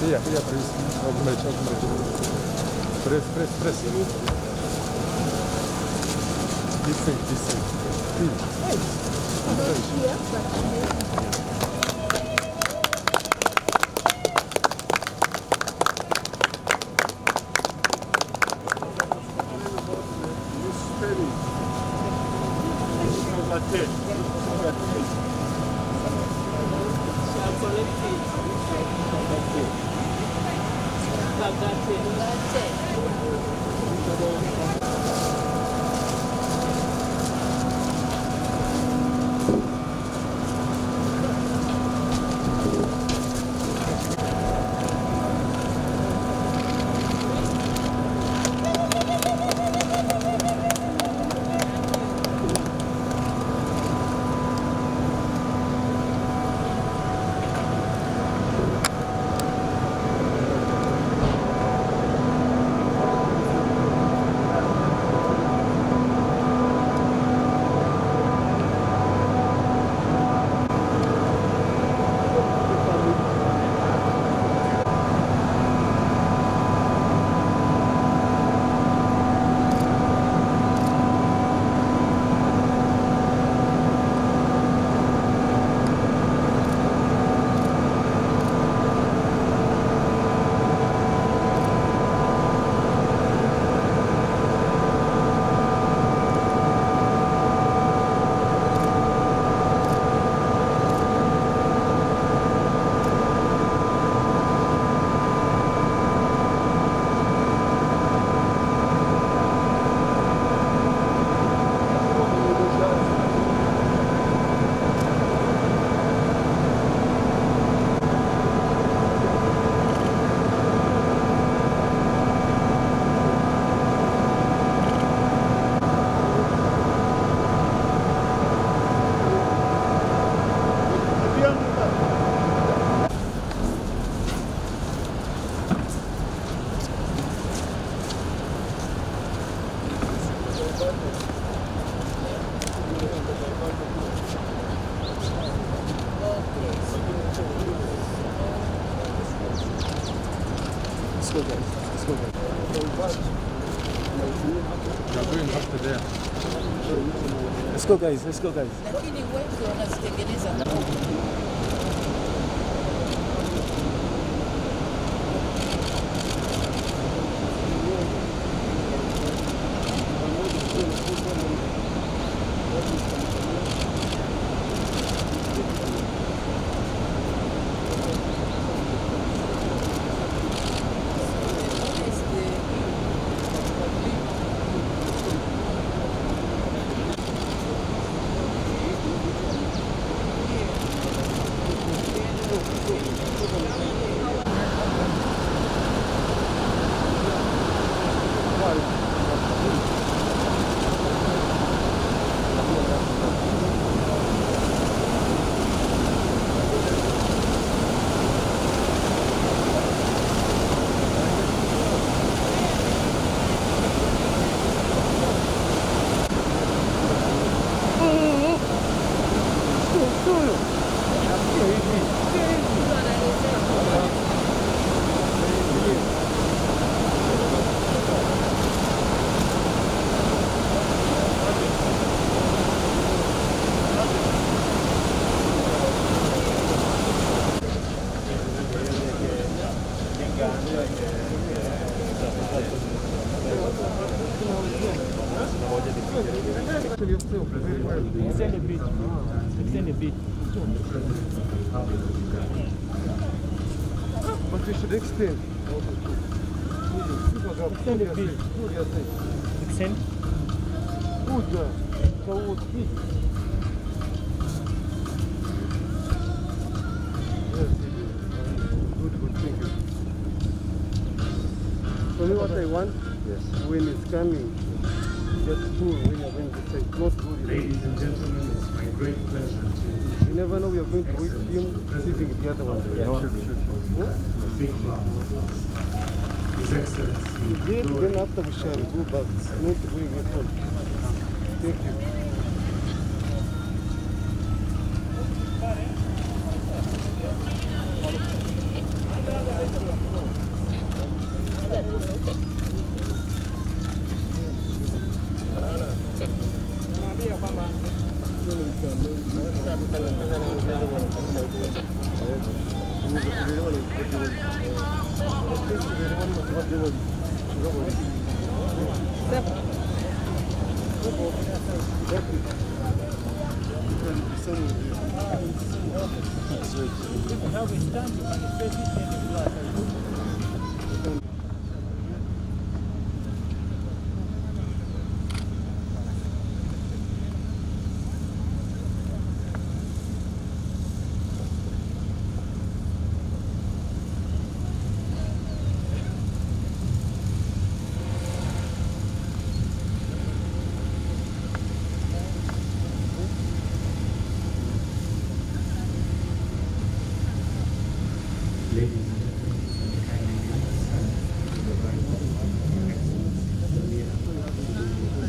Iya, press. Press. This side. Let's go, guys. Let's go, guys. You are going back to there. Let's go, guys. Let's go, guys. Lakini wengi wanazitengeneza na Extend a bit. Extend a bit. But we should extend. Extend a bit. Extend. For me, what I want, when it's coming, just pull when you're going to say, not pull. Ladies and gentlemen, it's my great pleasure to You never know we are going to wait him receiving the other one. a big round of applause. His Excellency, Then after we shall go back, not going at all. Thank you. Have a stand, you can face it in the glass. ladies and gentlemen, kindly stand to the right of His Excellency, the Mayor of the President of the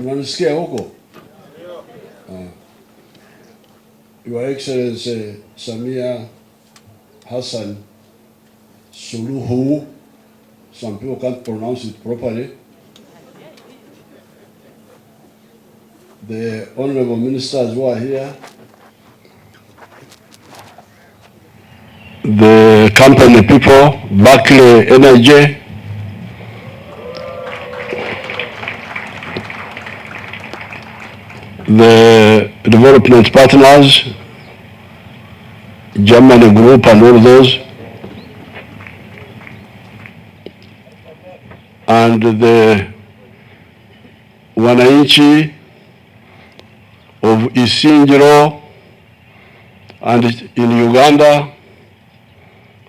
Unanisikia huko? Your Excellency Samia Hassan Suluhu, some people can't pronounce it properly. The honorable ministers who are here, the company people, Barclay Energy, the development partners, Germany Group and all those, and the wananchi of Isingiro and in Uganda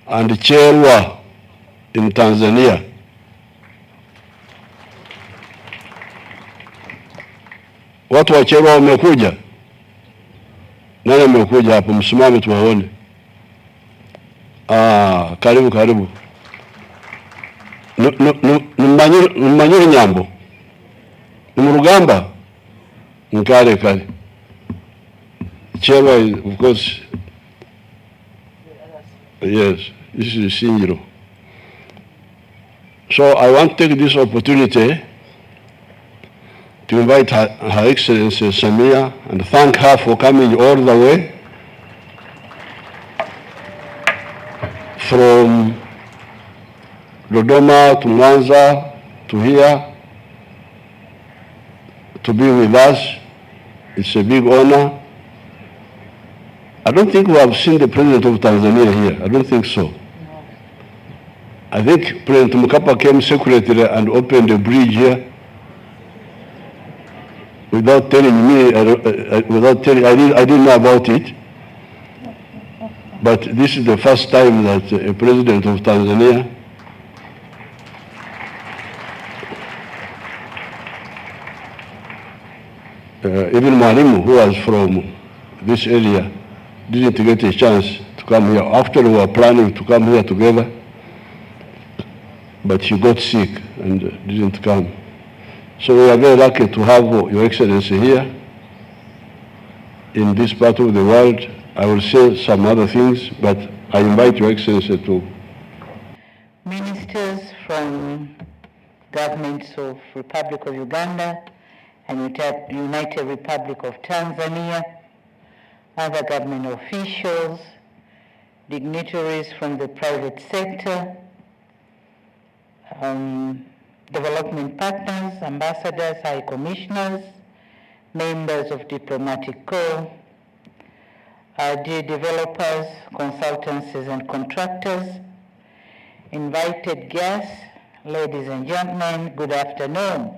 and Cherwa in Tanzania. Watu wa Cherwa wamekuja? Nani amekuja hapo? Msimame tuwaone. Karibu karibu. Mmanyiri Nyambo. Ni Murugamba? Nkale kale. Cherwa, of course. Yes, this is Singiro. So I want to take this opportunity to invite Her Excellency Samia and thank her for coming all the way from Dodoma to Mwanza to here to be with us. It's a big honor. I don't think we have seen the President of Tanzania here. I don't think so. I think President Mkapa came secretly and opened a bridge here without telling me, I didn't know about it. But this is the first time that a president of Tanzania even Mwalimu, who was from this area, didn't get a chance to come here. After we were planning to come here together, but he got sick and didn't come. So we are very lucky to have Your Excellency here in this part of the world. I will say some other things, but I invite Your Excellency to. Ministers from governments of Republic of Uganda and United Republic of Tanzania, other government officials, dignitaries from the private sector, development partners, ambassadors, high commissioners, members of diplomatic corps, dear developers, consultancies and contractors, invited guests, ladies and gentlemen, good afternoon.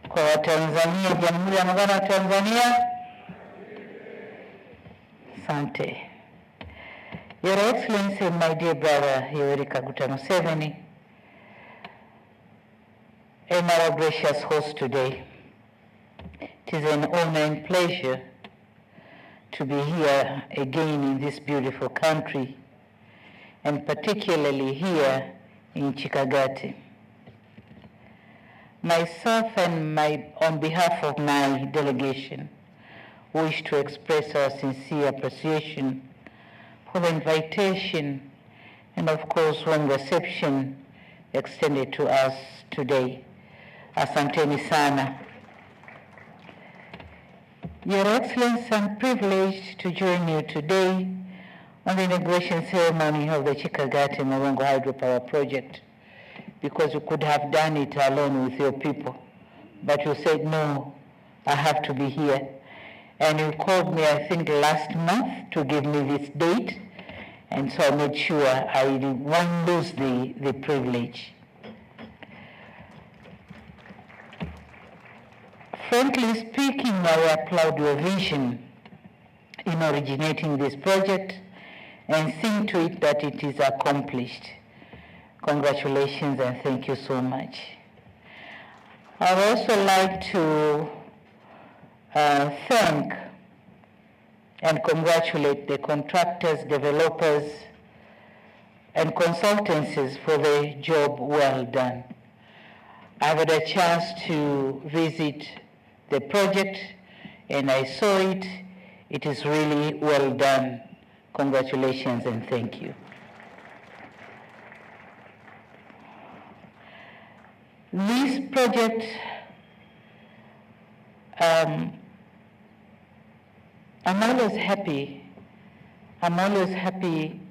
Kwa Watanzania, Jamhuri ya Muungano wa Tanzania. Asante. Your Excellency, my dear brother, Yoweri Museveni, and our gracious host today, it is an honor and pleasure to be here again in this beautiful country, and particularly here in Chikagati. myself and on behalf of my delegation, wish to express our sincere appreciation for the invitation and of course warm reception extended to us today. Asanteni sana. Your Excellency, I'm privileged to join you today on the inauguration ceremony of the Chikagati Morongo Hydropower Project, because you could have done it alone with your people. But you said, no, I have to be here. And you called me, I think, last month to give me this date. And so I made sure I won't lose the privilege. Frankly speaking, I applaud your vision in originating this project and seeing to it that it is accomplished. Congratulations and thank you so much. I would also like to thank and congratulate the contractors, developers, and consultancies for the job well done. I've had a chance to visit the project and I saw it. It is really well done. Congratulations and thank you. This project I'm always happy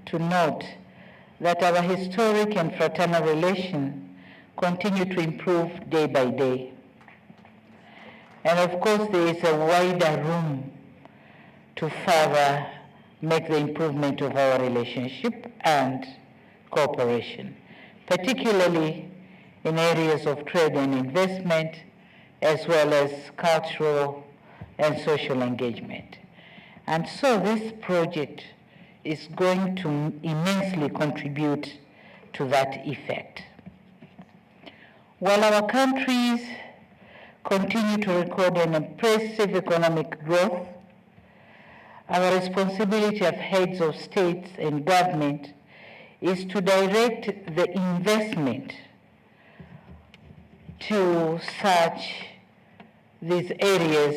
to note that our historic and fraternal relations continue to improve day by day. And of course, there is a wider room to further make the improvement of our relationship and cooperation, particularly in areas of trade and investment, as well as cultural and social engagement. And so this project is going to immensely contribute to that effect. While our countries continue to record an impressive economic growth, our responsibility as heads of states and government is to direct the investment to such these areas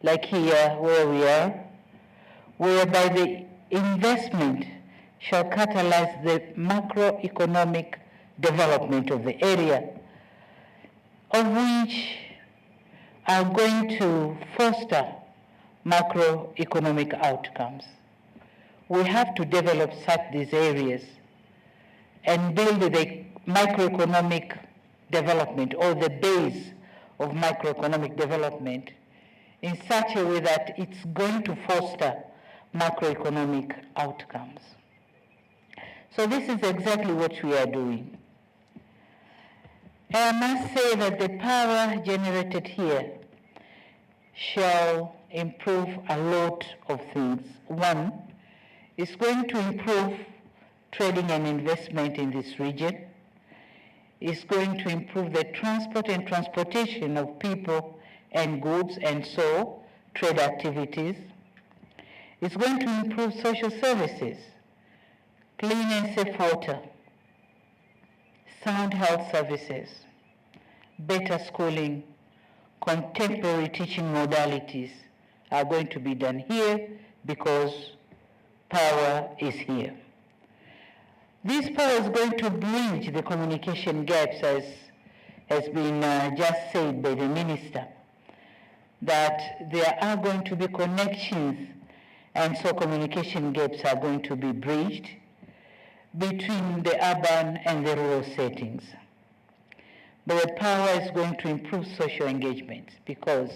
like here where we are, whereby the investment shall catalyze the macroeconomic development of the area, of which are going to foster macroeconomic outcomes. We have to develop these areas and build the microeconomic development or the base of macroeconomic development in such a way that it's going to foster macroeconomic outcomes. So this is exactly what we are doing. And I must say that the power generated here shall improve a lot of things. One, it's going to improve trading and investment in this region. It's going to improve the transport and transportation of people and goods, and so trade activities. It's going to improve social services, clean and safe water, sound health services, better schooling, contemporary teaching modalities are going to be done here because power is here. This power is going to bridge the communication gaps, as has been just said by the minister, that there are going to be connections, and so communication gaps are going to be bridged between the urban and the rural settings. But the power is going to improve social engagement because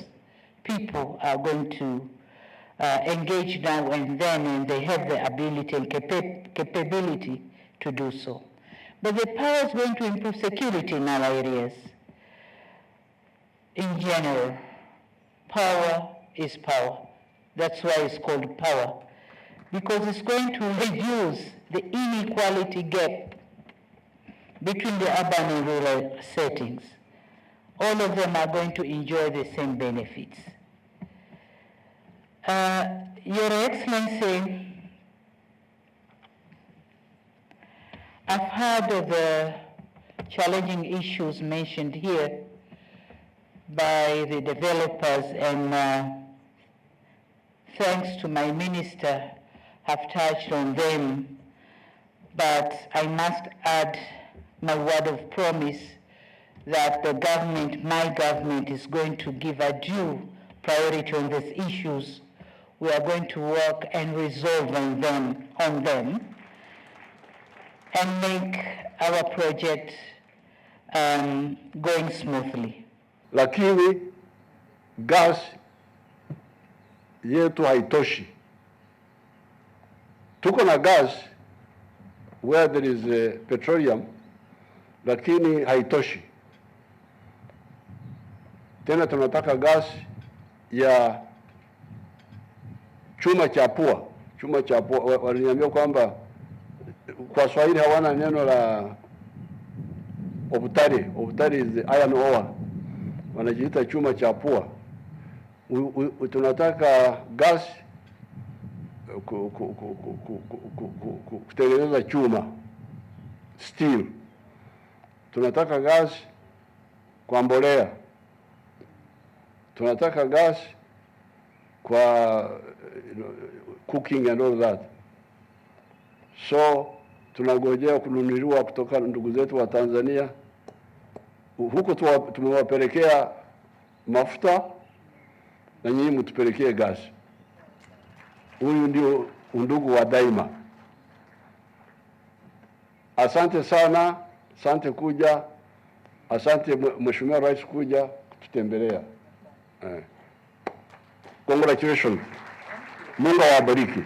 people are going to engage now and then, and they have the ability and capability to do so. But the power is going to improve security in our areas. In general, power is power. That's why it's called power, because it's going to reduce the inequality gap between the urban and rural settings. All of them are going to enjoy the same benefits. Your Excellency, I've heard of the challenging issues mentioned here by the developers, and thanks to my minister, have touched on them. But I must add my word of promise that the government, my government, is going to give a due priority on these issues. We are going to work and resolve on them, and make our project going smoothly. Lakini gas yetu haitoshi. Tuko na gas where there is petroleum, lakini haitoshi. Tena tunataka gas ya chuma cha pua. Chuma cha pua, waliniambia kwamba kwa Swahili hawana neno la obutari. Obutari is iron ore. Wanajiita chuma cha pua. Tunataka gas kutengeneza chuma, steel. Tunataka gas kwa mbolea. Tunataka gas kwa cooking and all that. So tunagojea kununuliwa kutoka ndugu zetu wa Tanzania. Huko tumewapelekea mafuta na nyinyi mtupelekee gas. Huyu ndio undugu wa daima. Asante sana, asante kuja, asante Mheshimiwa Rais kuja kututembelea. Congratulations. Mungu awabariki.